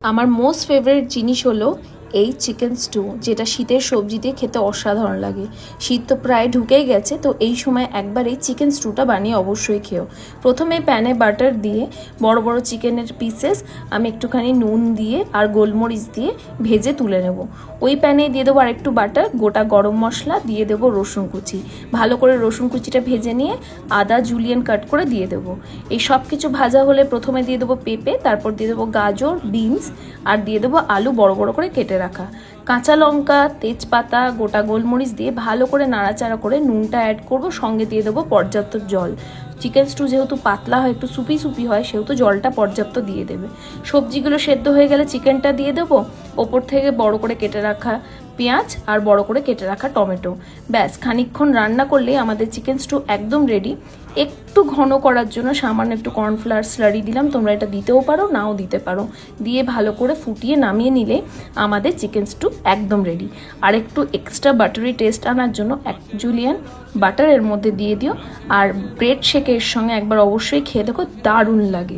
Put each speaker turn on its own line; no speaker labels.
আমার most favourite জিনিস হলো এই চিকেন স্টু, যেটা শীতের সবজি দিয়ে খেতে অসাধারণ লাগে। শীত তো প্রায় ঢুকেই গেছে, তো এই সময় একবার এই চিকেন স্টুটা বানিয়ে অবশ্যই খেও। প্রথমে প্যানে বাটার দিয়ে বড় বড় চিকেনের পিসেস আমি একটুখানি নুন দিয়ে আর গোলমরিচ দিয়ে ভেজে তুলে নেব। ওই প্যানে দিয়ে দেবো আরেকটু বাটার, গোটা গরম মশলা দিয়ে দেবো, রসুন কুচি, ভালো করে রসুন কুচিটা ভেজে নিয়ে আদা জুলিয়ান কাট করে দিয়ে দেবো। এই সব কিছু ভাজা হলে প্রথমে দিয়ে দেবো পেঁপে, তারপর দিয়ে দেবো গাজর, বিনস, আর দিয়ে দেবো আলু বড় বড় করে কেটে রাখা। কাঁচা লঙ্কা, তেজপাতা, গোটা গোলমরিচ দিয়ে ভালো করে নাড়াচাড়া করে নুনটা অ্যাড করব, সঙ্গে দিয়ে দেবো পর্যাপ্ত জল। চিকেন স্টু যেহেতু পাতলা হয়, একটু সুপি সুপি হয়, সেহেতু জলটা পর্যাপ্ত দিয়ে দেবে। সবজিগুলো সেদ্ধ হয়ে গেলে চিকেনটা দিয়ে দেবো, ওপর থেকে বড় করে কেটে রাখা পেঁয়াজ আর বড় করে কেটে রাখা টমেটো। ব্যাস, খানিকক্ষণ রান্না করলেই আমাদের চিকেন স্টু একদম রেডি। একটু ঘন করার জন্য সামান্য একটু কর্নফ্লাওয়ার স্লারি দিলাম, তোমরা এটা দিতেও পারো, নাও দিতে পারো। দিয়ে ভালো করে ফুটিয়ে নামিয়ে নিলে আমাদের চিকেন স্টু একদম রেডি। আর একটু এক্সট্রা বাটারি টেস্ট আনার জন্য এক জুলিয়ান বাটার এর মধ্যে দিয়ে দিও, আর ব্রেড শেকের সঙ্গে একবার অবশ্যই খেয়ে দেখো, দারুণ লাগে।